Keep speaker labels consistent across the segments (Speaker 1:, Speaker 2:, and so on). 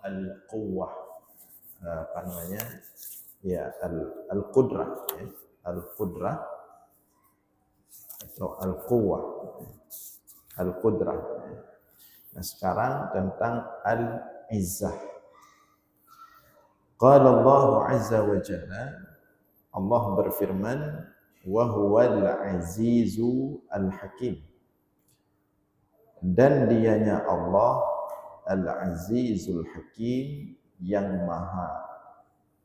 Speaker 1: al-quwwah, apa namanya, ya, al-qudrah, ya. Al-qudrah atau al-quwwah, al-qudrah. Nah, sekarang tentang al-izzah. Qala Allah azza wa jalla, Allah berfirman, wa huwal azizu al-hakim. Dan dianya Allah al-azizul hakim, yang maha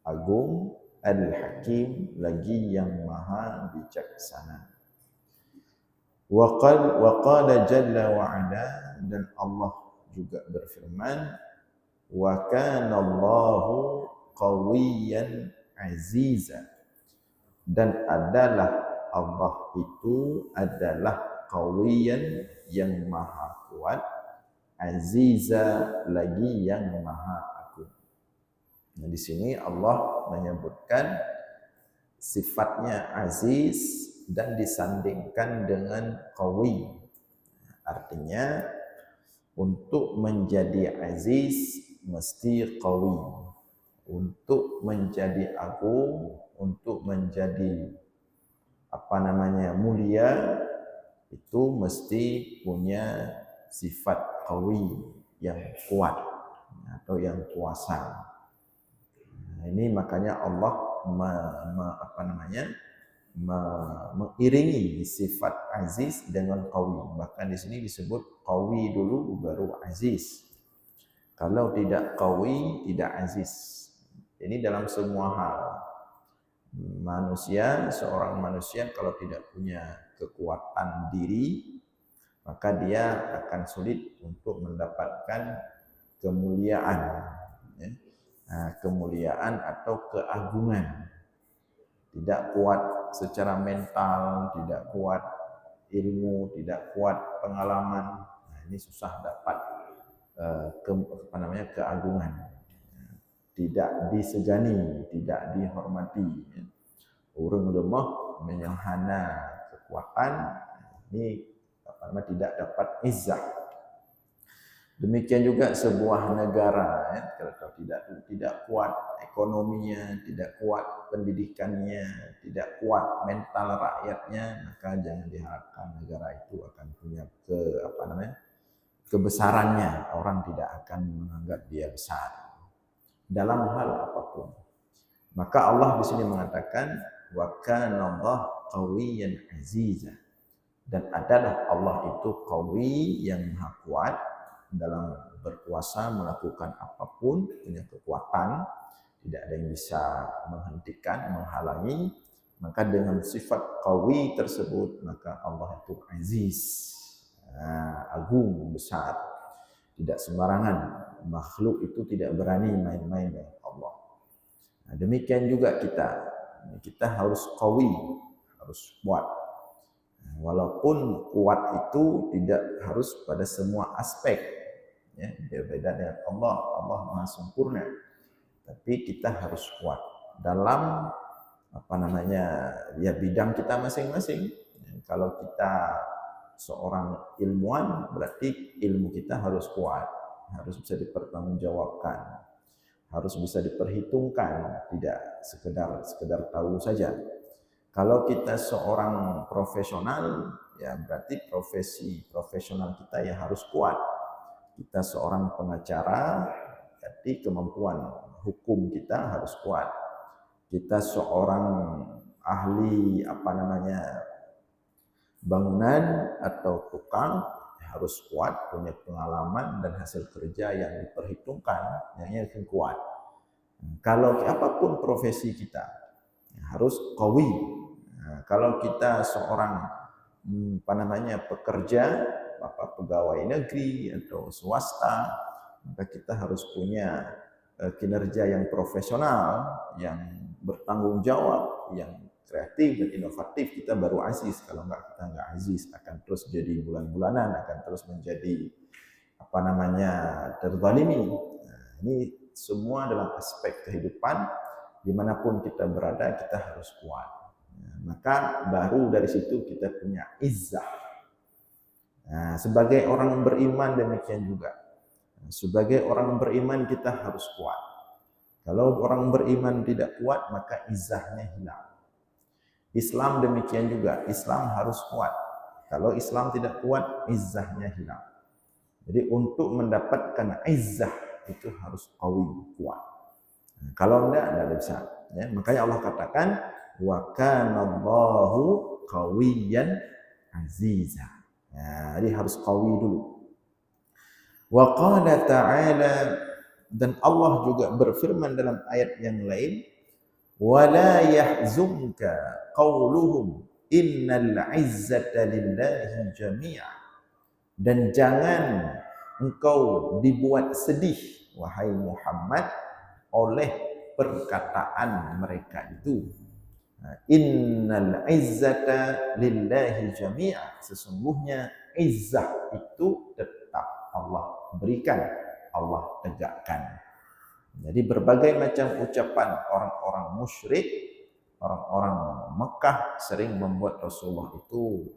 Speaker 1: agung, al-hakim lagi yang maha bijaksana. Wa qala jalla wa ala, dan Allah juga berfirman, wa kana Allahu qawiyyan aziza, dan adalah Allah itu adalah qawiyyan, yang maha kuat, aziza lagi yang maha agung. Nah, di sini Allah menyebutkan sifatnya aziz dan disandingkan dengan qawi. Artinya untuk menjadi aziz mesti qawi. Untuk menjadi agung, untuk menjadi mulia, itu mesti punya sifat qawi, yang kuat atau yang kuasa. Nah, ini makanya Allah mengiringi sifat aziz dengan qawi. Bahkan di sini disebut qawi dulu baru aziz. Kalau tidak qawi, tidak aziz. Ini dalam semua hal. Seorang manusia kalau tidak punya kekuatan diri, maka dia akan sulit untuk mendapatkan kemuliaan, ya. Nah, kemuliaan atau keagungan. Tidak kuat secara mental, tidak kuat ilmu, tidak kuat pengalaman. Nah, ini susah dapat keagungan. Tidak disegani, tidak dihormati. Urang lemah menyahana kekuatan, ini tidak dapat izzah. Demikian juga sebuah negara, ya, kalau tidak kuat ekonominya, tidak kuat pendidikannya, tidak kuat mental rakyatnya, maka jangan diharapkan negara itu akan punya kebesarannya. Orang tidak akan menganggap dia besar dalam hal apapun. Maka Allah di sini mengatakan, wa kana Allah qawiyyan aziza, dan adalah Allah itu qawi, yang maha kuat dalam berkuasa melakukan apapun, punya kekuatan, tidak ada yang bisa menghentikan, menghalangi. Maka dengan sifat qawi tersebut, maka Allah itu aziz, agung, besar, tidak sembarangan. Makhluk itu tidak berani main-main dengan Allah. Nah, demikian juga kita harus qawi, harus kuat. Walaupun kuat itu tidak harus pada semua aspek, ya, berbeda dengan Allah. Allah maha sempurna, tapi kita harus kuat dalam bidang kita masing-masing. Kalau kita seorang ilmuwan, berarti ilmu kita harus kuat, harus bisa dipertanggungjawabkan, harus bisa diperhitungkan, tidak sekedar tahu saja. Kalau kita seorang profesional, ya berarti profesional kita ya harus kuat. Kita seorang pengacara, berarti kemampuan hukum kita harus kuat. Kita seorang ahli bangunan atau tukang, harus kuat, punya pengalaman dan hasil kerja yang diperhitungkan, yang kuat. Kalau apapun profesi kita, harus qawi. Nah, kalau kita seorang pekerja, pegawai negeri atau swasta, maka kita harus punya kinerja yang profesional, yang bertanggung jawab, yang kreatif dan inovatif. Kita baru aziz. Kalau kita nggak aziz, akan terus jadi bulan-bulanan, akan terus menjadi terzalimi. Nah, ini semua dalam aspek kehidupan, dimanapun kita berada, kita harus kuat. Nah, maka baru dari situ kita punya izzah. Nah, sebagai orang beriman demikian juga. Sebagai orang beriman kita harus kuat. Kalau orang beriman tidak kuat, maka izzahnya hilang. Islam demikian juga, Islam harus kuat. Kalau Islam tidak kuat, izzahnya hilang. Jadi untuk mendapatkan izzah itu harus qawi, kuat. Kalau tidak bisa. Ya, makanya Allah katakan wa kana Allahu qawiyan aziza. Ya, jadi harus qawi dulu. Wa qala ta'ala, dan Allah juga berfirman dalam ayat yang lain, wala yahzunka qauluhum innal izzata lillahi jami'a, dan jangan engkau dibuat sedih wahai Muhammad oleh perkataan mereka itu. Innal izzata lillahi jami'a, sesungguhnya izzah itu tetap Allah berikan, Allah tegakkan. Jadi berbagai macam ucapan orang-orang musyrik, orang-orang Mekah sering membuat Rasulullah itu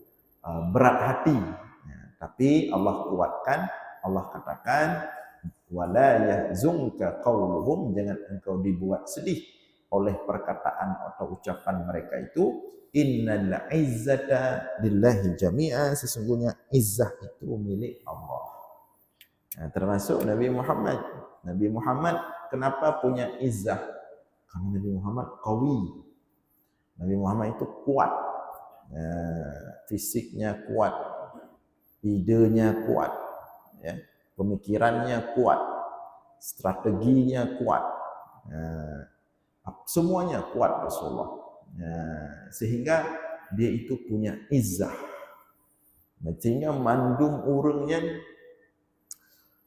Speaker 1: berat hati. Ya, tapi Allah kuatkan, Allah katakan wala yahzunka qauluhum, jangan engkau dibuat sedih oleh perkataan atau ucapan mereka itu. Innal izzata lillahi jami'a, sesungguhnya izzah itu milik Allah. Nah, termasuk Nabi Muhammad. Nabi Muhammad kenapa punya izzah? Karena Nabi Muhammad qawi. Nabi Muhammad itu kuat. Fisiknya kuat, idenya kuat, ya, pemikirannya kuat, strateginya kuat, semuanya kuat Rasulullah. Sehingga dia itu punya izzah. Sehingga mandum urungnya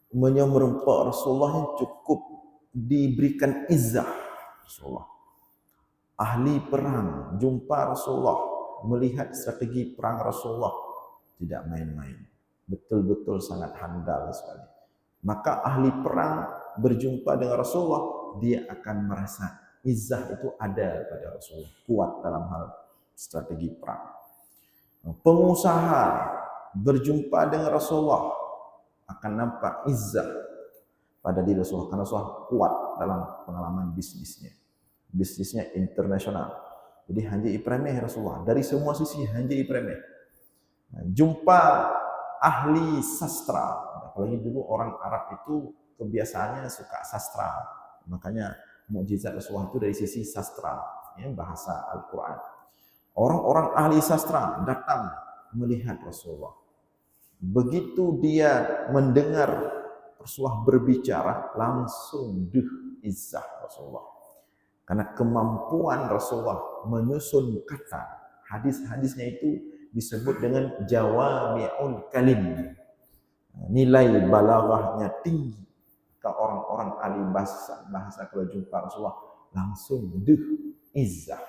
Speaker 1: menyerempak Rasulullah yang cukup diberikan izzah Rasulullah. Ahli perang jumpa Rasulullah, melihat strategi perang Rasulullah tidak main-main, betul-betul sangat handal sekali. Maka ahli perang berjumpa dengan Rasulullah, dia akan merasa izzah itu ada pada Rasulullah, kuat dalam hal strategi perang. Pengusaha berjumpa dengan Rasulullah akan nampak izzah pada diri Rasulullah, karena Rasulullah kuat dalam pengalaman bisnisnya. Bisnisnya internasional. Jadi hanji ipremeh Rasulullah. Dari semua sisi hanji ipremeh. Jumpa ahli sastra. Apalagi dulu orang Arab itu kebiasaannya suka sastra. Makanya mukjizat Rasulullah itu dari sisi sastra, ya, bahasa Al-Quran. Orang-orang ahli sastra datang melihat Rasulullah. Begitu dia mendengar Rasulullah berbicara, langsung izzah Rasulullah. Karena kemampuan Rasulullah menyusun kata, hadis-hadisnya itu disebut dengan jawami'ul kalim. Nilai balaghahnya tinggi. Ke orang-orang ahli bahasa kalau jumpa Rasulullah langsung izzah.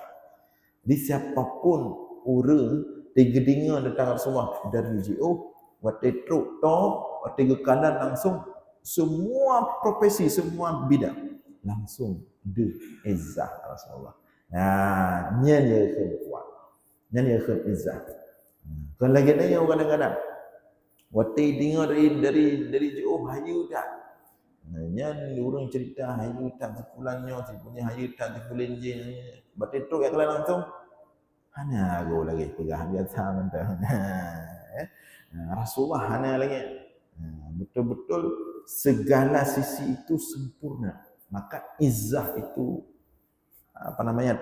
Speaker 1: Di siapapun urang tiga-tiga datang Rasulullah dari jauh, waktu truk to, waktu kanan langsung, semua profesi, semua bidang langsung izzah Rasulullah. Nah, nyen ya kuat. Nyen ya izzah. Kan lagi dia kadang-kadang waktu dengar dari jauh hayu dah. Nyen orang cerita hayu tak sepulannya, sepunya hayu tak sepulan je. Waktu tu yang langsung hana go lagi pegang biasa mentah. Rasulullah hana lagi. Betul-betul segala sisi itu sempurna. Maka izzah itu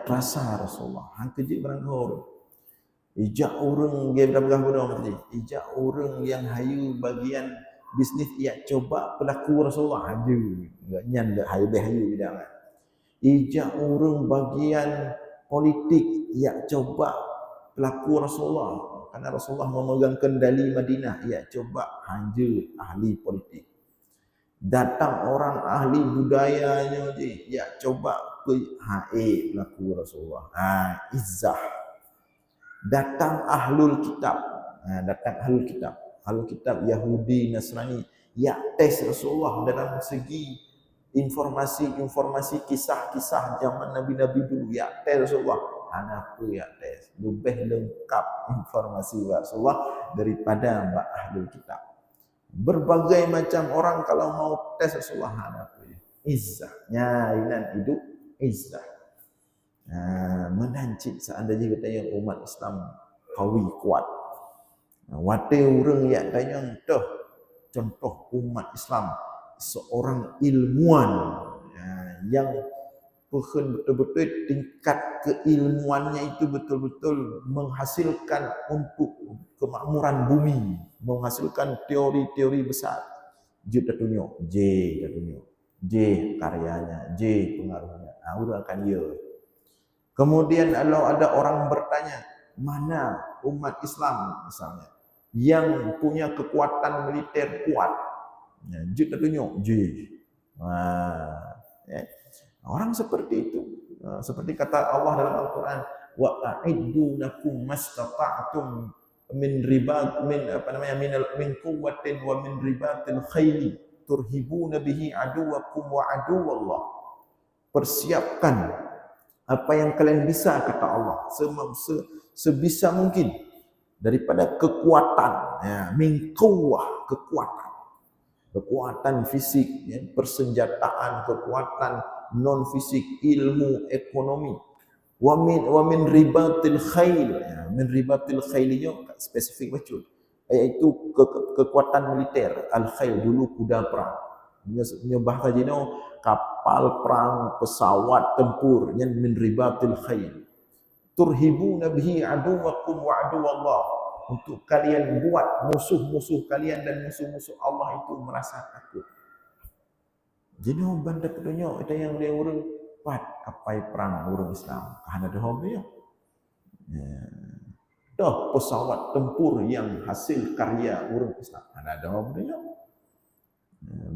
Speaker 1: terasa Rasulullah. Hang kerja berangkau. Ijak orang dia berapa bodoh tadi. Ijak orang yang hayu bagian bisnis ia coba pelaku Rasulullah haju. Enggak nyan dak hayu bidang. Ijak orang bagian politik ia coba pelaku Rasulullah. Karena Rasulullah memegang kendali Madinah, ia coba haju ahli politik. Datang orang ahli budayanya je, ya coba pelaku Rasulullah. Izzah. Datang ahlul kitab. Ahlul kitab Yahudi, Nasrani, ya tes Rasulullah dalam segi informasi-informasi kisah-kisah zaman nabi-nabi dulu, ya tes Rasulullah. Anakku ya tes. Lebih lengkap informasi Rasulullah daripada ahlul kitab. Berbagai macam orang kalau mau tes Rasulullah apa ya? Izzahnya, inan hidup izzah. Menancik seandainya katanya umat Islam kawi kuat. Wate orang yang tanya dah contoh umat Islam seorang ilmuwan yang betul-betul tingkat keilmuannya itu betul-betul menghasilkan untuk kemakmuran bumi, menghasilkan teori-teori besar. J dah tunjuk, J karyanya, J pengaruhnya. Udah akan dia. Kemudian kalau ada orang bertanya, mana umat Islam misalnya yang punya kekuatan militer kuat, J dah tunjuk, J. Orang seperti itu. Seperti kata Allah dalam Al-Quran, wa a'iddu lakum mastata'tum min ribat min quwwatin wa min ribatil khayli turhibuna bihi aduwakum wa aduwallah. Persiapkan apa yang kalian bisa, kata Allah, sebisa mungkin daripada kekuatan, min quwwah, kekuatan fisik, persenjataan, kekuatan non fisik, ilmu, ekonomi. Wa min ribatil khail, min ribatil khailinya spesifik betul, iaitu kekuatan militer. Al khail dulu kuda perang, bahasa jino kapal perang, pesawat tempur, yang min ribatil khail. Turhibuna bihi aduwakum wa aduwallah, untuk kalian buat musuh-musuh kalian dan musuh-musuh Allah itu merasa takut. Jadi benda petunjuk itu yang dia urang pat kapai perang urang Islam. Hana dah hobi ya. Dah pesawat tempur yang hasil karya urang Islam. Hana dah hobi ya.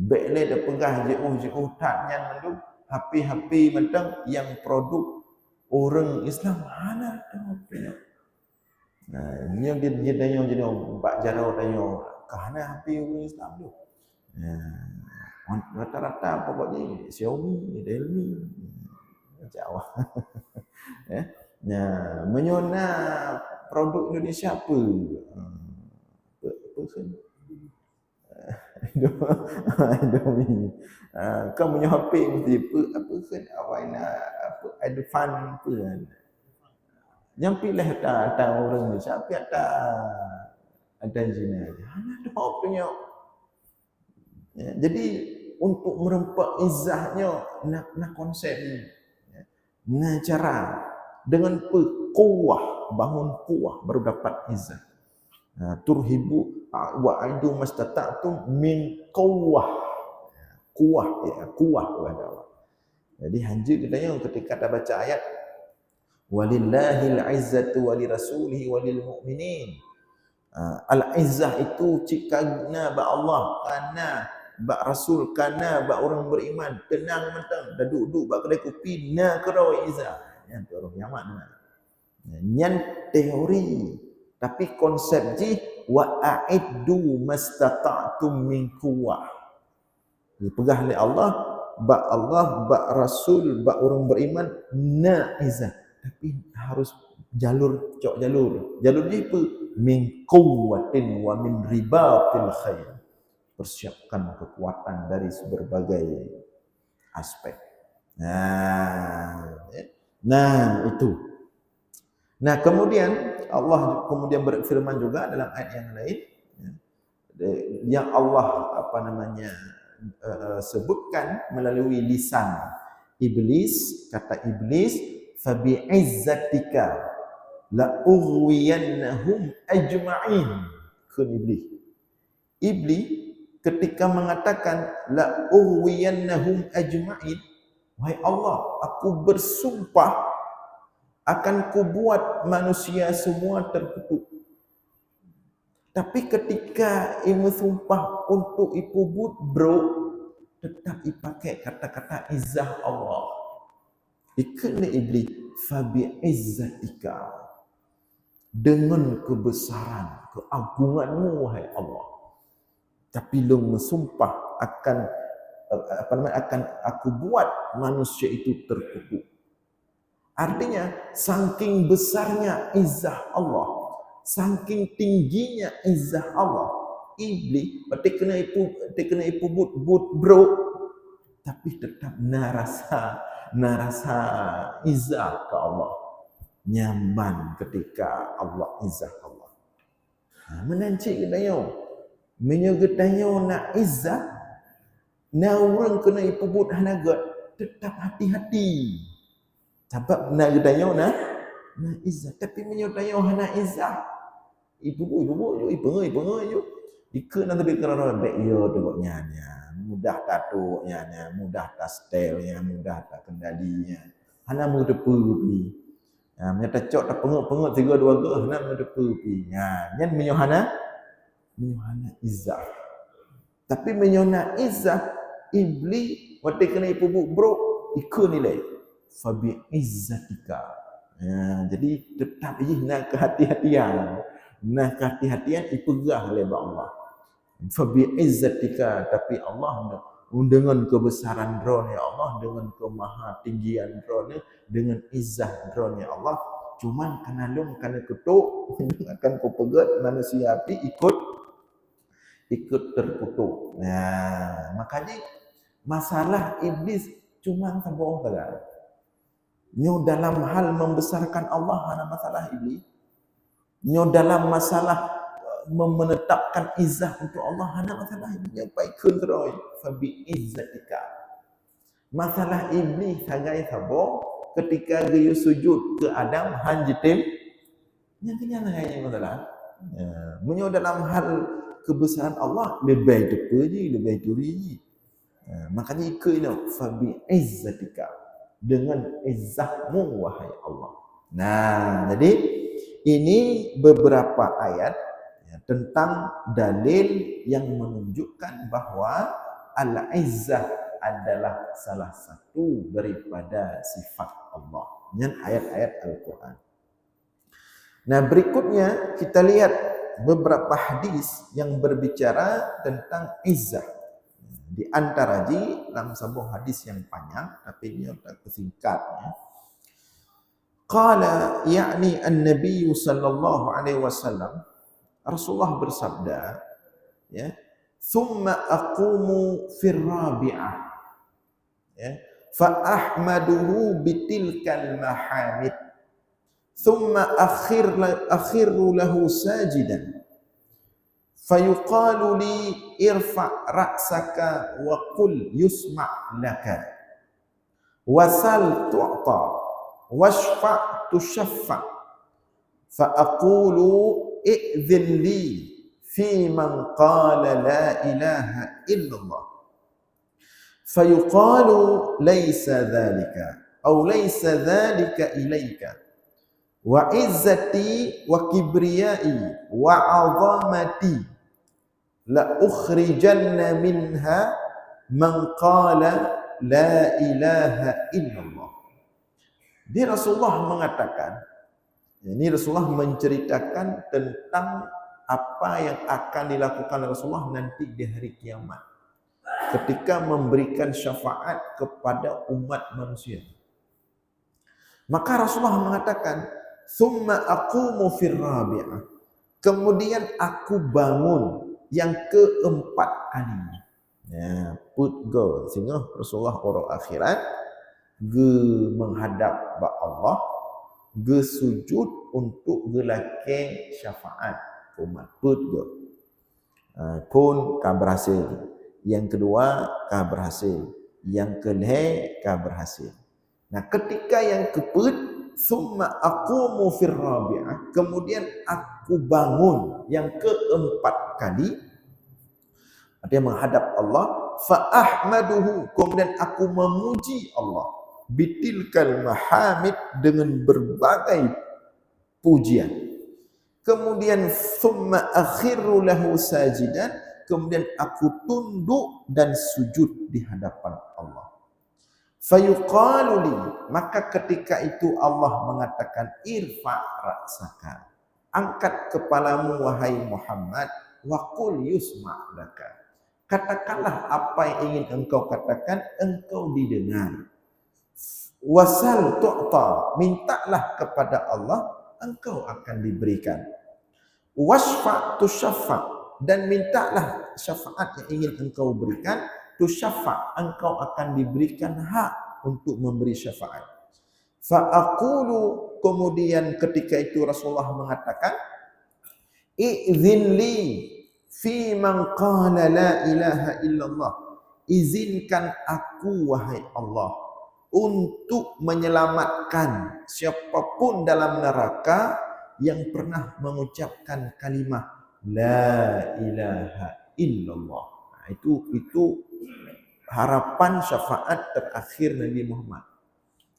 Speaker 1: Bekle dah pegah jauh tatnya mendu hapi-hapi mentang yang produk orang Islam. Hana dah hobi ya. Yang dia tanya jadi Pak Jarau tanya kahana hapi orang Islam tu. Rata-rata pokoknya Xiaomi, Realme, Jawa. Menyona produk Indonesia apa? Apa kan? Indomie. Kau punya HP mesti apa kan? Apa advance apa kan? Yang pilih tak orang Indonesia, tapi ada jenis. Ada punya. Jadi untuk merempak izzahnya nak konsep ni, nak cara dengan kuah, bangun kuah baru dapat izzah. Turhibu wa aidu mastata'tum min kuah, kuah kepada Allah. Jadi hanjur katanya ketika kita baca ayat walillahil izzatu walirasulihi walil mu'minin. Al-izzah itu cikagna ba Allah, karena ba Rasul, karena ba orang beriman. Tenang mentang dah duduk ba kedai kopi na kerau izzah. Yang tu orang nyaman. Nyan teori, tapi konsep ji wa a'iddu mastata'tum min quwwah. Dipegah oleh Allah, ba Rasul, ba orang beriman na izzah. Tapi harus jalur ni apa? Min quwwatin wa min ribatil khair. Persiapkan kekuatan dari berbagai aspek. Itu. Nah, kemudian Allah berfirman juga dalam ayat yang lain, yang Allah sebutkan melalui lisan iblis. Kata iblis, fabi izzatika la ughwiyannahum ajma'in. Ke iblis ketika mengatakan la ughwiyannahum ajma'in, wahai Allah, aku bersumpah akan kubuat manusia semua terkutuk. Tapi ketika ibu sumpah untuk ibu bro, tetap dipakai kata-kata izzah Allah. Ikutlah iblis, fabi izzatika, dengan kebesaran, keagunganmu wahai Allah. Tapi lu mensumpah akan aku buat manusia itu terkutuk. Artinya saking besarnya izzah Allah, saking tingginya izzah Allah, iblis berarti kena ipu but bro, tapi tetap narasa izah ke Allah, nyaman ketika Allah izah Allah. Menancik gedayo, menyegedayo nak izah, na orang kena ipu but hanagat, tetap hati-hati. Sebab nak gedayo na izah, tapi menyegedayo hana izah, ipu je. Ika nak lebih kerana baik yo tengok nyanya, mudah tatuknya, mudah tak stylenya, mudah tak kendalinya. Hana mudah pergi. Menyata cok tak pengok tiga dua ke, hana mudah pergi. Nyan menyohana izah. Tapi menyona izah iblis waktu kena ipu bro, ika nilai fabi izzatika. Jadi tetap nak kehati-hatian. Nah kehati-hatian dipegah oleh Allah. Fabi izzatika, tapi Allah dengan kebesaran drone ya Allah, dengan kemaha tinggian drone, dengan izzah drone ya Allah, cuman kena lum kena ketuk akan kau pegat manusia api ikut terkutuk. Nah, makanya masalah iblis cuma sabar saja. Nyo dalam hal membesarkan Allah hanya masalah iblis. Nyo dalam masalah menetapkan izzah untuk Allah hanya masalah iblis. Baik kontrol fabi izzatika. Masalah iblis sagai sabar ketika dia sujud ke Adam hanjitim yang kenyana yang masalah. Menyo dalam hal kebesaran Allah lebih depa je, lebih turi je. Makanya ikut ini fabi izzatika, dengan izzahmu wahai Allah. Nah, jadi ini beberapa ayat tentang dalil yang menunjukkan bahawa al-izzah adalah salah satu daripada sifat Allah. Dengan ayat-ayat Al-Quran. Nah, berikutnya kita lihat beberapa hadis yang berbicara tentang izzah. Di antara dalam sebuah hadis yang panjang, tapi ini tak kesingkatnya. Qala yakni an-nabiy sallallahu alaihi wasallam, Rasulullah bersabda, ya, thumma aqumu fir rabi'ah, ya, fa ahmaduhu bitilkal mahamid, thumma akhiru lahu sajidan, fayuqalu li irfa' ra'saka wa qul yusma' laka, wasal tu'ta, washfa' tushaffa', fa aqulu i'dhin li fi man qala la ilaha illallah, fayuqalu laysa dhalika aw laysa dhalika ilayka, wa izzati wa kibriyai wa 'azamati la ukhrijanna minha man qala la ilaha illallah. Dia Rasulullah mengatakan, ini Rasulullah menceritakan tentang apa yang akan dilakukan Rasulullah nanti di hari kiamat ketika memberikan syafaat kepada umat manusia. Maka Rasulullah mengatakan, "Tsumma aqumu fir rabi'ah." Kemudian aku bangun yang keempat kalinya. Ya, put go. Sehingga Rasulullah orang akhirat ge menghadap ba Allah, ge sujud untuk gelake syafaat umat. Put go. Pun ka berhasil. Yang kedua ka berhasil. Yang kedua ka berhasil. Nah, ketika yang keput, summa aqumu fir rabi'ah, kemudian aku bangun yang keempat kali, dia menghadap Allah, fa ahmaduhu, kemudian aku memuji Allah, bitilkal mahamid, dengan berbagai pujian. Kemudian summa akhiru lahu sajidan, kemudian aku tunduk dan sujud di hadapan Allah. Fayuqalu li, maka ketika itu Allah mengatakan, irfa' ra'saka, angkat kepalamu wahai Muhammad, wa qul yusma' laka, katakanlah apa yang ingin engkau katakan, engkau didengar. Wasal tu'ta, mintalah kepada Allah, engkau akan diberikan. Wasfa' tushaffa', dan mintalah syafaat yang ingin engkau berikan, tu syafaat engkau akan diberikan hak untuk memberi syafaat. Fa aqulu, kemudian ketika itu Rasulullah mengatakan, izinli fi man qala la ilaha illallah, izinkan aku wahai Allah untuk menyelamatkan siapapun dalam neraka yang pernah mengucapkan kalimah la ilaha illallah. Itu harapan syafaat terakhir Nabi Muhammad.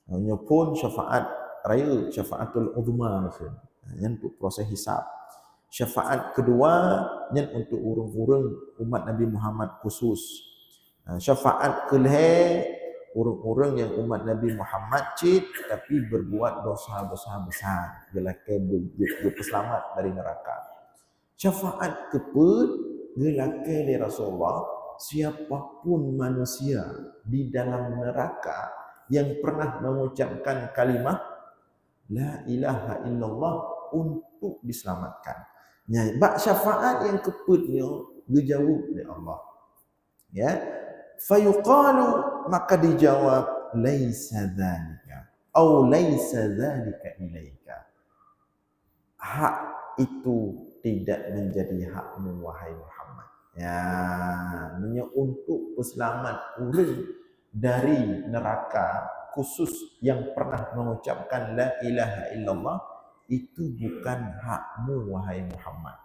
Speaker 1: Hanya pun syafaat raya, syafaatul uzma, yang untuk proses hisab. Syafaat kedua yang untuk urang-urang umat Nabi Muhammad khusus. Syafaat kelih orang-orang yang umat Nabi Muhammad cit tapi berbuat dosa-dosa besar, gelakai berselamat dari neraka. Syafaat keput gelakai dari Rasulullah, siapapun manusia di dalam neraka yang pernah mengucapkan kalimah la ilaha illallah untuk diselamatkan. Bak syafaat yang keputnya dijawab oleh Allah. Ya, fayuqalu, maka dijawab laisa dzalika au laisa dzalika ilaika, hak itu tidak menjadi hakmu wahai Muhammad. Ya, hanya untuk selamat orang dari neraka khusus yang pernah mengucapkan la ilaha illallah, itu bukan hakmu wahai Muhammad.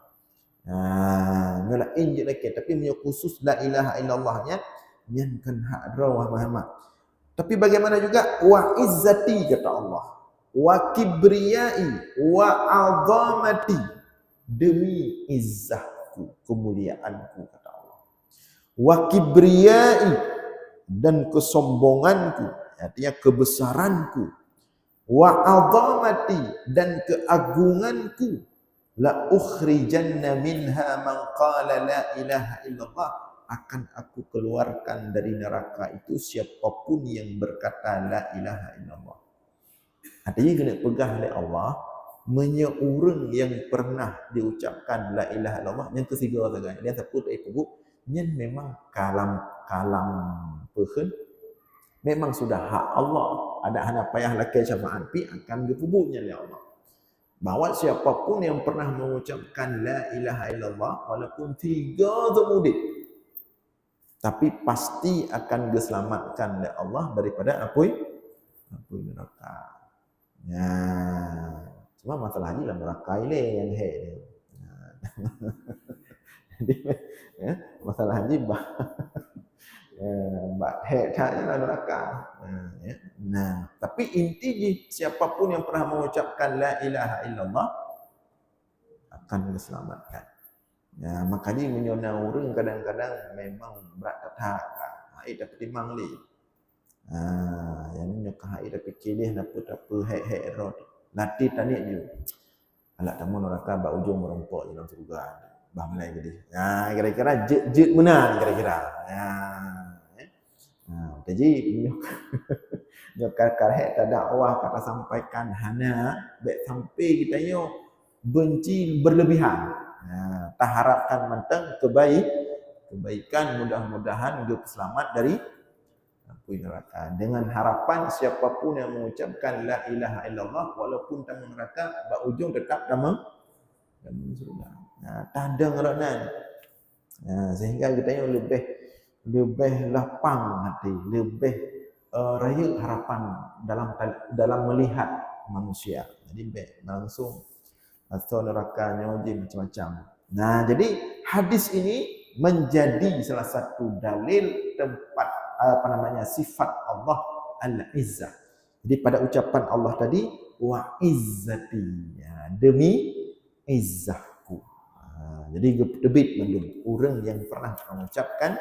Speaker 1: Ngelain je lagi, tapi punya khusus la ilaha illallahnya yang kan hak rawah Muhammad. Tapi bagaimana juga wa izzati, kata Allah, wa kibriyai wa azamati, demi izzahku, kemuliaanku, kata Allah. Wa kibriyai, dan kesombonganku, artinya kebesaranku. Wa azamati, dan keagunganku. La ukhrijanna minha man qala la ilaha illallah, akan aku keluarkan dari neraka itu siapapun yang berkata la ilaha illallah. Artinya kena pegang oleh Allah, menyeorang yang pernah diucapkan la ilaha illallah, yang ketiga saja. Dia takut ibu, yang memang kalam pehen, memang sudah hak Allah. Ada hanya payah lakai syafaat pi akan dikuburnya oleh Allah. Bahawa siapapun yang pernah mengucapkan la ilaha illallah walaupun 3 temudin, tapi pasti akan diselamatkan oleh Allah daripada api neraka. Ya, cuma masalah haji lah neraka ini yang he. Jadi ya, masalah haji headnya neraka. Nah, tapi inti siapapun yang pernah mengucapkan la ilaha illallah akan diselamatkan. Ya, makanya menyona orang kadang-kadang memang berat tak hai dah timang li. Yang nyoka hai dah fikir dia apa hek rod. Latih tani je. Alak tamu neraka bak ujung merompok dalam surga. Bah mulai jadi. Kira-kira jet menang kira-kira. Jadi nyokar karhet dakwah kata sampaikan hana baik sampai kita yo benci berlebihan. Tak harapkan mentang kebaikan, mudah-mudahan hidup selamat dari api neraka. Dengan harapan siapapun yang mengucapkan la ilaha illallah walaupun tamu neraka, bak ujung tetap dalam surga. Tak ada ngeranan. Sehingga kita yo lebih lapang hati, lebih raya harapan dalam melihat manusia. Jadi langsung atau nerakanya macam-macam. Nah, jadi hadis ini menjadi salah satu dalil tempat sifat Allah al-izzah. Jadi pada ucapan Allah tadi wa izzati, demi izzahku. Jadi debit mendung orang yang pernah mengucapkan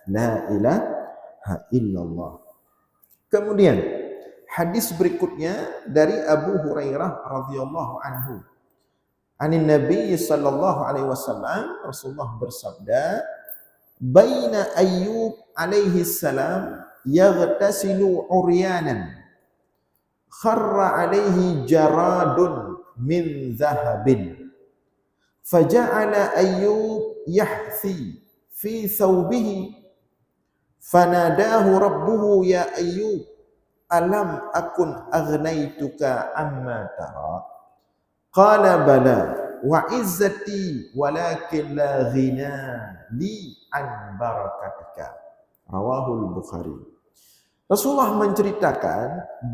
Speaker 1: la ilaha illallah. Kemudian hadis berikutnya dari Abu Hurairah radhiyallahu anhu. Anin Nabi sallallahu alaihi wasallam, Rasulullah bersabda, "Baina Ayyub alaihi salam yaghtasilu uryanan, kharra alaihi jaradun min dhahabin. Faja'ala Ayyub yahthi fi thawbihi fanadahu rabbuhu ya Ayyub alam akun aghnaytuka amma tara qala bala wa izzati walakin la ghina li an barakatika rawahul Bukhari. Rasulullah menceritakan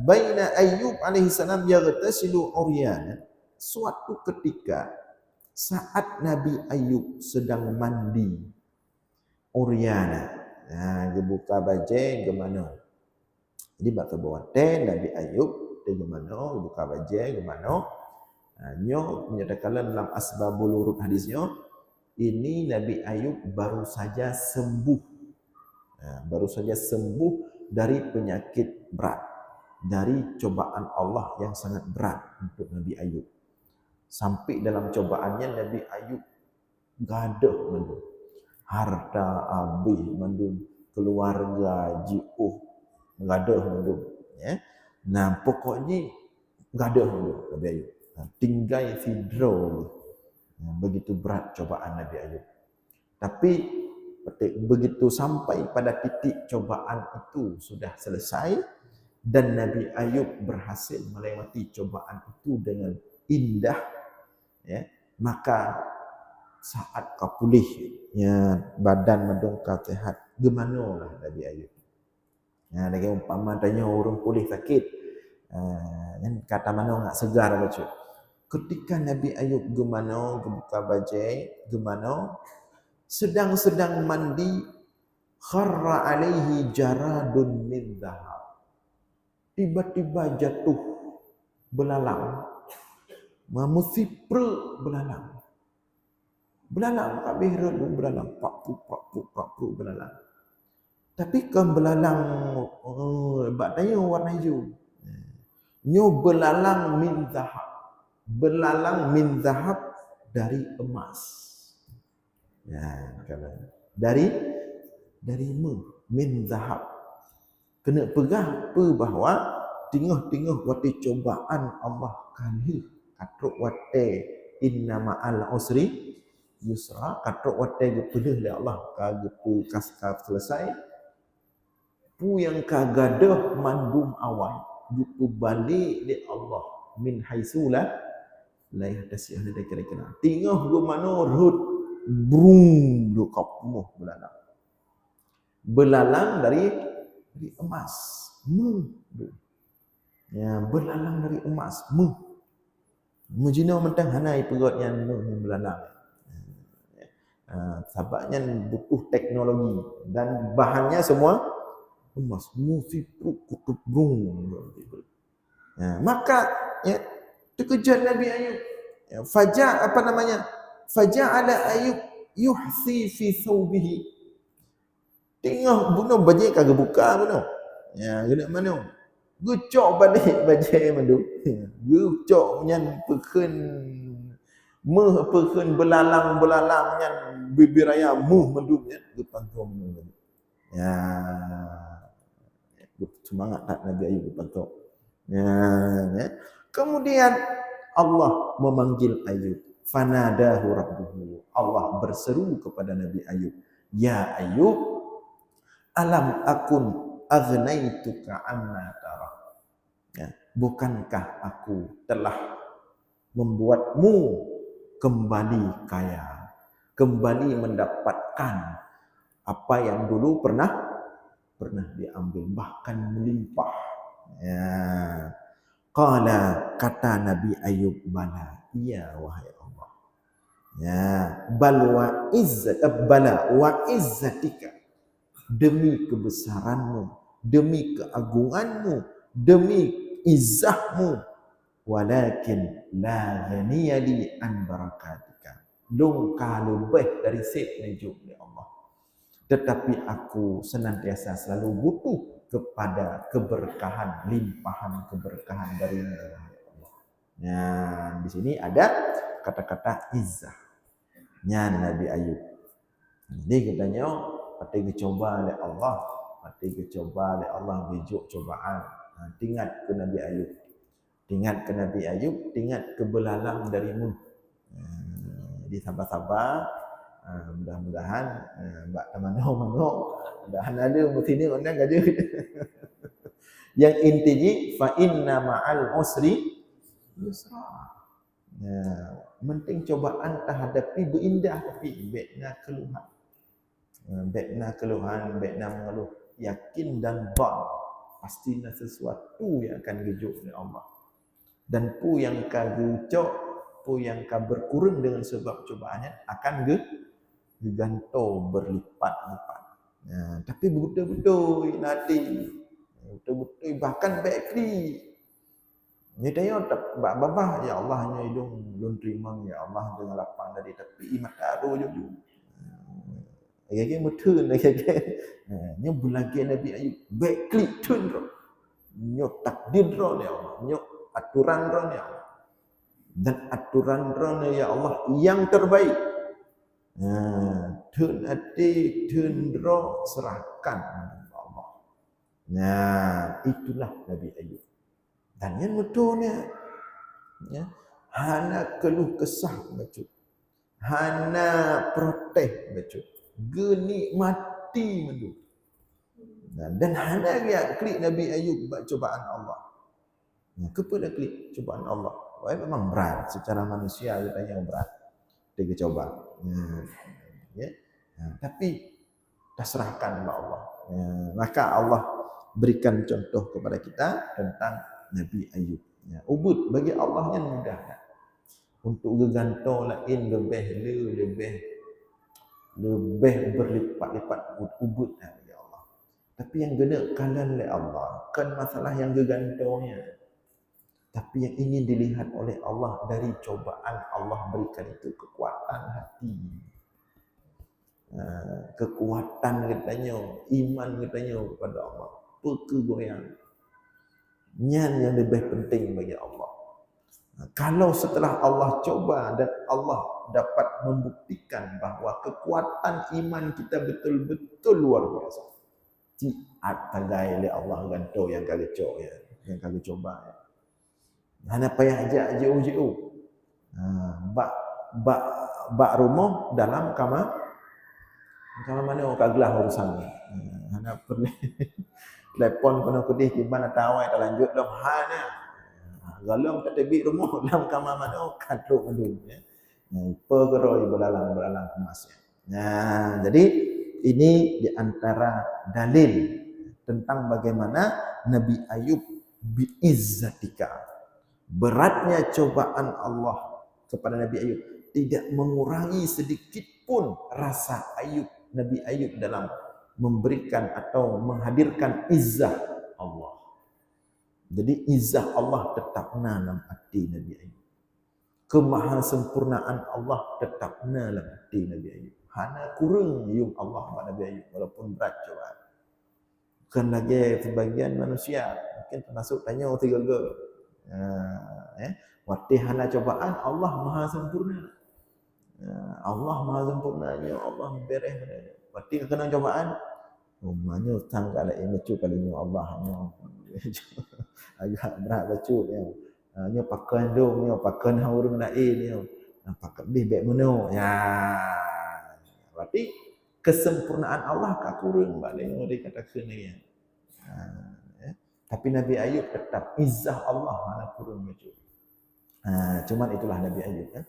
Speaker 1: baina Ayyub alaihi salam yaghtasilu uryana, suatu ketika saat Nabi Ayyub sedang mandi uryana, gebuka bajai ke mana. Jadi bab perbuatan Nabi Ayyub dia ke mana, gebuka bajai ke mana. Nyo menyatakan dalam asbabul wurud hadisnya, ini Nabi Ayyub baru saja sembuh. Baru saja sembuh dari penyakit berat, dari cobaan Allah yang sangat berat untuk Nabi Ayyub. Sampai dalam cobaannya Nabi Ayyub gaduh mendung, harta habis mendung, keluarga jiuh gaduh mendung, ya. Nah, pokoknya gaduh mendung Nabi Ayyub. Tinggal fidro. Begitu berat cobaan Nabi Ayyub. Tapi begitu sampai pada titik cobaan itu sudah selesai dan Nabi Ayyub berhasil melewati cobaan itu dengan indah, ya, maka saat kau pulih, ya, badan mendongkar sehat, gemanolah Nabi Ayyub. Ya, lagi umpama tanya orang pulih sakit, kata mana nak segar baca. Ketika Nabi Ayyub gemano, gebuka bajai, gemano, sedang mandi, kharra alaihi jaradun min dhahab. Tiba-tiba jatuh belalang. Musipre belalang. Belalang kabeh redu belalang, pak-pu belalang. Tapi kan belalang batanya warna hijau. Nyo belalang min dhahab. Belalang min dhahab dari emas. Ya, kalau dari min zahab. Kena pegang apa bahawa tengah-tengah wate cobaan Allah kali katruk wate inna ma'al usri yusra, katruk wate gepeleh le Allah ka gepu kaskap selesai. Pu yang kagadah mandum awal gepu balik le Allah min haisula la yahtasi ada kira-kira. Tengah go mano rut brum do kapuh belalang. Belalang dari emas. Ya, belalang dari emas. Mujino mentang hanai perut yang belalang. Sebabnya butuh teknologi dan bahannya semua emas. Musipu kutub brum. Maka ya, terkejut Nabi Ayyub. Ya, Faja'ala Ayyub yuhsi fi thawbihi. Tengah bunuh bajai kagak buka bunuh. Ya, gedak mana? Gucok balik bajai mandu. Gucok nyan peken belalang nyan bibir raya mandu nyan depan tu mandu. Ya. Semangat tak Nabi Ayyub depan tu. Ya. Kemudian Allah memanggil Ayyub. Fanadahu rabbuhu. Allah berseru kepada Nabi Ayyub. Ya Ayyub, alam akun aghnaytuka amma tara. Ya, bukankah aku telah membuatmu kembali kaya, kembali mendapatkan apa yang dulu pernah diambil, bahkan melimpah. Ya. Qala, kata Nabi Ayyub, bala, iya wahai Allah. Ya, bala wa izzatika, demi kebesaranmu, demi keagunganmu, demi izzahmu, walakin la ghaniya li an barakatika, lung kalubeh dari sip nejuk ya Allah, tetapi aku senantiasa selalu butuh kepada keberkahan, limpahan keberkahan darimu ya Allah. Nah, di sini ada kata-kata izzah nya Nabi Ayyub. Jadi katanya pati dicoba oleh Allah, pati dicoba oleh Allah bejuk cobaan. Ingat ke Nabi Ayyub. Ingat ke Nabi Ayyub, ingat ke belalang darimu. Jadi sabar-sabar, Mudah-mudahan mbak mano mudahan ada sini orang kerja. Yang intinya fa inna ma'al usri yusra. Penting cobaan terhadapi berindah tapi baiknya keluhan. Baiknya keluhan, baiknya mengeluh, yakin dan dhan pastinya sesuatu yang akan gejuk oleh Allah. Dan pu yang kagucok, pu yang berkurang dengan sebab cobaannya akan geganto berlipat-lipat. Tapi betul-betul nanti betul-betul bahkan baikly. Ni tanya tak babah ya Allah hanya hidung belum terima ya Allah dengan lapang tadi tapi mata ado je. Lagi betul lagi. Nya bulagi Nabi Ayub baikly tun ro. Nyo takdir ro ya Allah. Nyo aturan ro ya Allah. Dan aturan ro ya Allah yang terbaik. Tun ati tun ro serahkan Allah. Itulah Nabi Ayub. Dan yang betulnya hana keluh kesah baca. Hana protes baca. Geni mati mendu. Dan hana dia klik Nabi Ayub buat cobaan Allah. Kepada klik cobaan Allah. Wah, memang berat secara manusia katanya berat. Dia coba. Tapi terserahkan kepada Allah. Maka Allah berikan contoh kepada kita tentang Nabi Ayub. Ubud bagi Allah yang mudah. Untuk gegantung lain lebih berlipat-lipat ubud ya Allah. Tapi yang gena kalan oleh Allah kan masalah yang gegantungnya. Tapi yang ingin dilihat oleh Allah dari cobaan Allah berikan itu kekuatan hati. Kekuatan katanya, iman katanya kepada Allah. Pekegoyang. Yang lebih penting bagi Allah. Kalau setelah Allah coba dan Allah dapat membuktikan bahawa kekuatan iman kita betul-betul luar biasa. Ciat tagai oleh Allah ganto yang kali coba ya. Hana payah ajak jauh-jauh. Bak rumah dalam kamar mana orang gelah urusan ni. Hana perlu telefon kena kudih gimana tahu tak lanjut dah hana. Galam tak tebi rumah dalam kamar mana katruk madu ya. Pergeroi belalang kemas ya. Jadi ini di antara dalil tentang bagaimana Nabi Ayub biizzatika. Beratnya cobaan Allah kepada Nabi Ayub tidak mengurangi sedikit pun rasa Nabi Ayub dalam memberikan atau menghadirkan izzah Allah. Jadi izzah Allah tetap dalam hati Nabi Ayub. Kemahasempurnaan Allah tetap dalam hati Nabi Ayub. Hana kurang yung Allah kepada Nabi Ayub walaupun berat cobaan. Bukan lagi sebagian manusia mungkin termasuk tanya tiga-tiga. Waktu hana cobaan Allah maha sempurna. Allah maha sempurnanya, Allah beres. Waktu kena cobaan, rumahnya utang kalau ini baca kalinya Allah hanya agak berat baca ya. Nya pakai dong, nya pakai orang lain ya. Pakai bebek mana? Ya. Berarti kesempurnaan Allah tak kurang maknanya dikatakan ni. Tapi Nabi Ayub tetap izzah Allah mana kurang baca. Cuman itulah Nabi Ayub ya.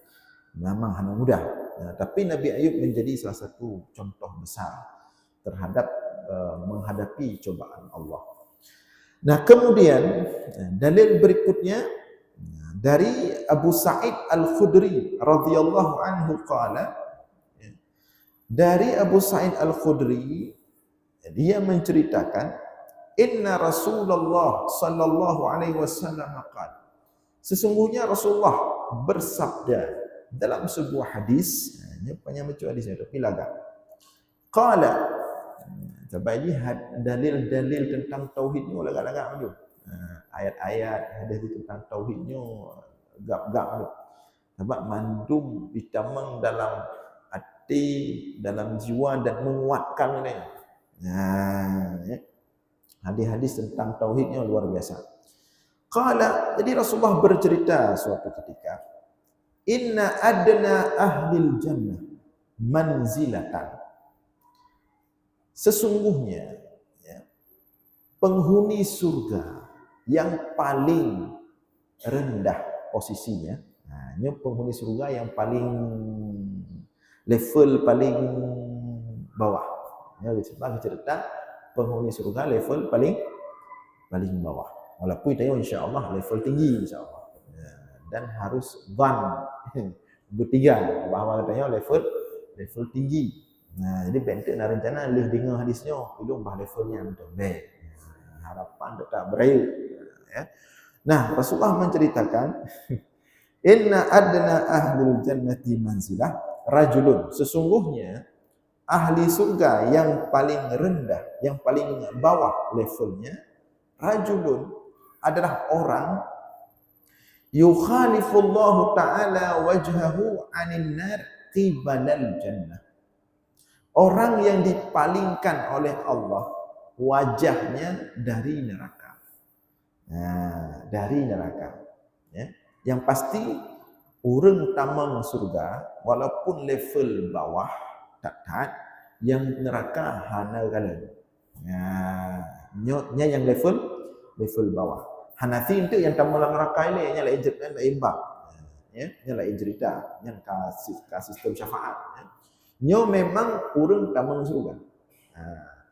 Speaker 1: Memang hanya mudah. Tapi Nabi Ayub menjadi salah satu contoh besar terhadap menghadapi cobaan Allah. Nah, kemudian dalil berikutnya dari Abu Sa'id Al-Khudri radhiyallahu anhu qala, dari Abu Sa'id Al-Khudri dia menceritakan inna Rasulullah sallallahu alaihi wasallam qala, sesungguhnya Rasulullah bersabda dalam sebuah hadis, ini panjang baca hadis itu, pilagak. Qala, sebagai dalil-dalil tentang tauhidnya lagak-lagak dulu. Ayat-ayat hadis tentang tauhidnya gap-gap dulu. Sebab mandum ditamang dalam hati, dalam jiwa dan menguatkan ini. Hadis-hadis tentang tauhidnya luar biasa. Qala, jadi Rasulullah bercerita suatu ketika, inna adna ahlil jannah, manzilatan. Sesungguhnya ya, penghuni surga yang paling rendah posisinya, ini penghuni surga yang paling level paling bawah. Ya, cerita penghuni surga level paling bawah. Walaupun kita insya-Allah level tinggi insya-Allah. Ya, dan harus van bertiga bahawa katanya level tinggi. Nah, jadi bentuk nak rencana leh dengar hadisnya, hidung bah levelnya betul. Baik. Harapan tetap berayu. Ya. Nah, Rasulullah menceritakan inna adna ahlul jannati manzilah rajulun. Sesungguhnya ahli surga yang paling rendah, yang paling bawah levelnya, rajulun adalah orang yukhalifullahu ta'ala wajhahu 'anil nar qibalal jannah. Orang yang dipalingkan oleh Allah wajahnya dari neraka. Nah, dari neraka. Ya. Yang pasti orang tamang surga walaupun level bawah tak yang neraka hana kala. Nya yang level bawah. Hanafi itu yang tamang neraka ini nya la injirkan la imbang. Ya, nya la injirita, nya ka sistem syafaat. Ya. Nyo memang urang tamang surga.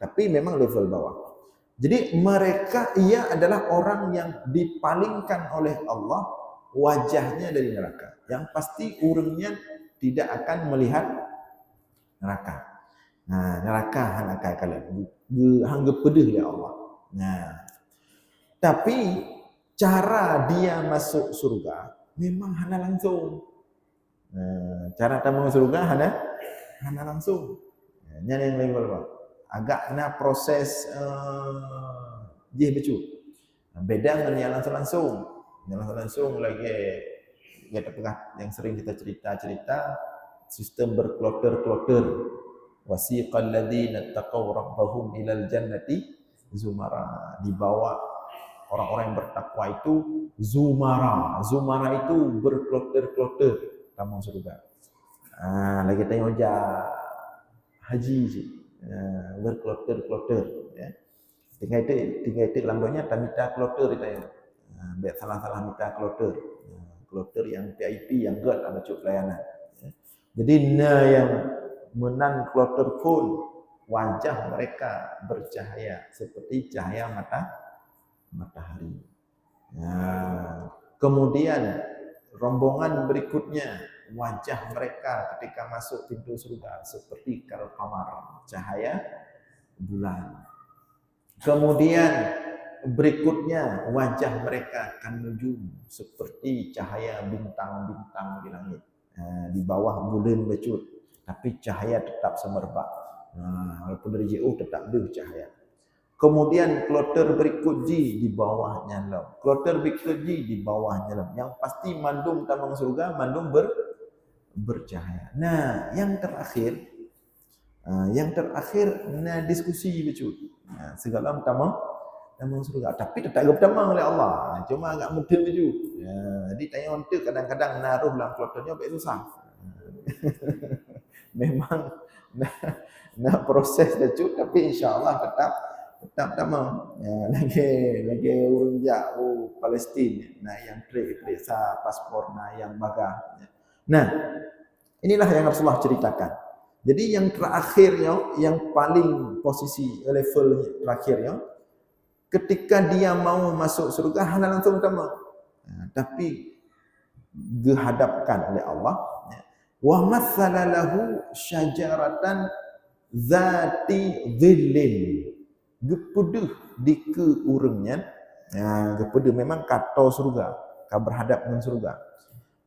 Speaker 1: Tapi memang level bawah. Jadi mereka ia adalah orang yang dipalingkan oleh Allah wajahnya dari neraka. Yang pasti urangnya tidak akan melihat neraka. Nah, neraka hanaka kalian. Hangga pedih oleh Allah. Nah, tapi cara dia masuk surga memang hana langsung. Nah, cara tamang surga hana langsung. Nya yang level bawah. Agak na proses jih becu. Beda dengan yang langsung. Yang langsung lagi ya tepegah yang sering kita cerita sistem berkloter-kloter. Wasiqal ladzina taqaw rabbahum ilal jannati zumara. Dibawa orang-orang yang bertakwa itu zumara. Zumara itu berkloter-kloter tamang surga. Lagi tanya aja haji je. Berkloter-kloter ya. Tinggal itu lambangnya tamita kloter ditanya. Biar salah-salah mita kloter. Kloter yang VIP yang god ada cuk pelayanan. Ya. Jadi yang menang kloter pun wajah mereka bercahaya seperti cahaya matahari. Kemudian rombongan berikutnya wajah mereka ketika masuk pintu surga seperti kal qamar, cahaya bulan. Kemudian berikutnya wajah mereka kan nujum seperti cahaya bintang-bintang di langit. Di bawah bulan becut, tapi cahaya tetap semerbak. Walaupun dari jauh tetap ada cahaya. Kemudian kloter berikut di bawahnya lam. Kloter berikut di bawahnya lam. Yang pasti mandum tamang surga, mandum bercahaya. Nah, yang terakhir diskusi becut. Segala tamang surga, tapi tetap tamang oleh Allah. Cuma agak mudah becut. Jadi tanya untuk kadang-kadang naruh dalam kloternya baik susah. Memang nah proses becut, tapi insya-Allah tetap tamang. Lagi urang jauh Palestin. Nah, yang periksa paspor, yang bagah. Nah, inilah yang Rasulullah ceritakan. Jadi yang terakhirnya, yang paling posisi level terakhirnya, ketika dia mau masuk surga, hanya langsung tamang. Tapi dihadapkan oleh Allah. Wa matsala lahu syajaratan zati dhillin. Gepeduh di ke urangnya. Gepeduh memang kata surga, berhadap dengan surga.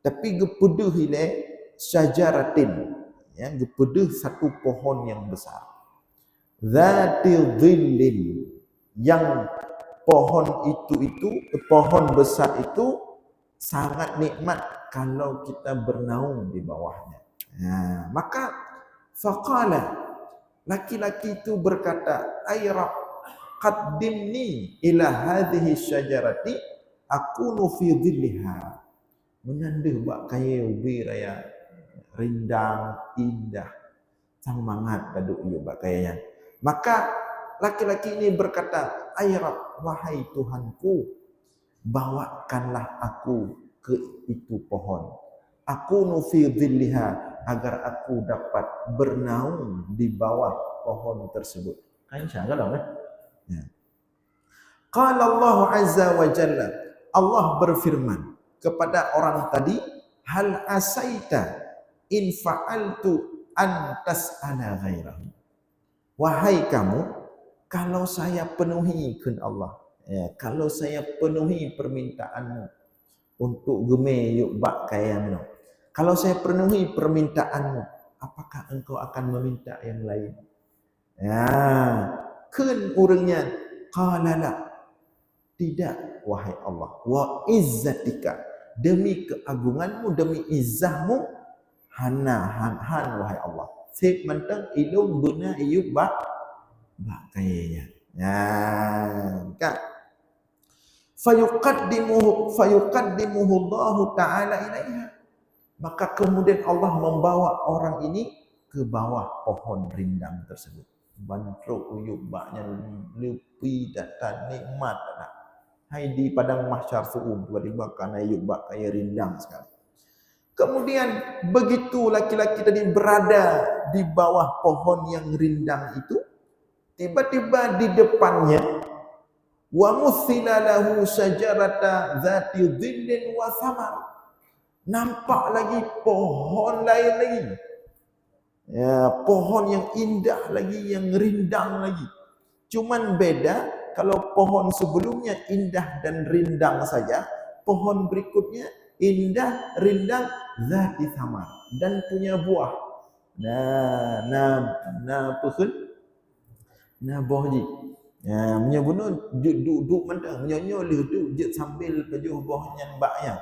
Speaker 1: Tapi gepeduh ile syajaratin, ya, gepeduh satu pohon yang besar. Zatil dhillin, yang pohon besar itu sangat nikmat kalau kita bernaung di bawahnya. Maka faqala, laki-laki itu berkata, ay Rabb, qaddimni ila hadhihi syajarati akunu fi dhilliha. Menanduh bak kayu ubi raya rindang indah. Semangat daduk Ayub kayaknya. Maka laki-laki ini berkata, "Ai Rabb, wahai Tuhanku, bawakanlah aku ke itu pohon. Aku nufi dhilliha, agar aku dapat bernaung di bawah pohon tersebut." Kan sangat lah. Ya. Qala Allah Azza wa Jalla, Allah berfirman kepada orang tadi, "Hal asaita in fa'altu an tas'ala ghairahu." Wahai kamu, kalau saya penuhi kun Allah, ya, kalau saya penuhi permintaanmu untuk gemeh yuk bak kaya mino. Kalau saya penuhi permintaanmu, apakah engkau akan meminta yang lain? Ya, kun urangnya qala la. Tidak, wahai Allah. Wa izzatika, demi keagunganmu, demi izzahmu, han wahai Allah. Sip mentang ilung guna Ayub bak kayanya. Ya, kan? Fayuqaddimuhu Allah Ta'ala ilaiha. Maka kemudian Allah membawa orang ini ke bawah pohon rindang tersebut. Bantruk Ayub baknya lepi dan nikmat. Hai di padang mahsyar su'um, tiba-tiba kan Ayub bak kaya rindang sekali. Kemudian begitu laki-laki tadi berada di bawah pohon yang rindang itu, tiba-tiba di depannya wa muthila lahu syajarata dzati dhillin wa thamar. Nampak lagi pohon lain lagi. Ya, pohon yang indah lagi, yang rindang lagi. Cuman beda, kalau pohon sebelumnya indah dan rindang saja, pohon berikutnya indah, rindang, zati thamar, dan punya buah. Pohon bohji. Ya, punya bunuh duduk mentang, menyonyo tu je sambil pejuh bohnya mbaknya.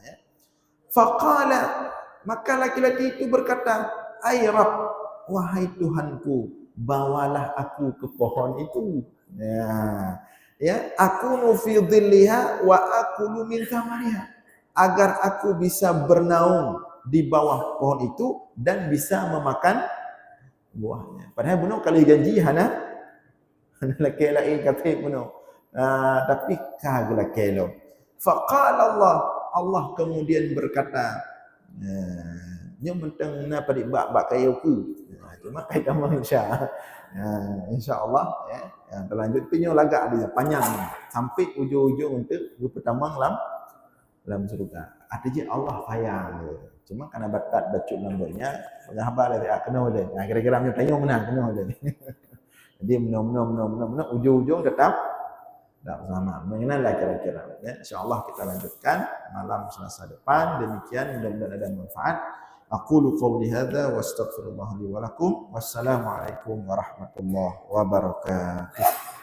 Speaker 1: Ya. Faqala, maka laki-laki itu berkata, "Ai Rabb, wahai Tuhanku, bawalah aku ke pohon itu." Ya, aku nufi dhilliha wa akulu min thamariha, agar aku bisa bernaung di bawah pohon itu dan bisa memakan buahnya. Padahal bunuh kali janji hana laki-laki kata bunuh. Tapi kagak kelo. Faqala Allah kemudian berkata, "Nyo mentang na pada bak kayu ku." Cuma kait kamu insya-Allah ya. Yang terlanjut pinyo lagak dia panjang sampai ujung-ujung untuk pertama dalam surga. Ada je Allah sayang. Cuma karena batat baca lambatnya, menghabar dari kena boleh. Nah, kira-kira punya tanya menang kena boleh. Jadi menang ujung-ujung tetap sama. Mengenallah kira-kira ya. Insya-Allah kita lanjutkan malam Selasa depan. Demikian mudah-mudahan ada manfaat. Aqulu qawli hadza wa astaghfirullah li wa lakum. Wassalamualaikum warahmatullahi wabarakatuh.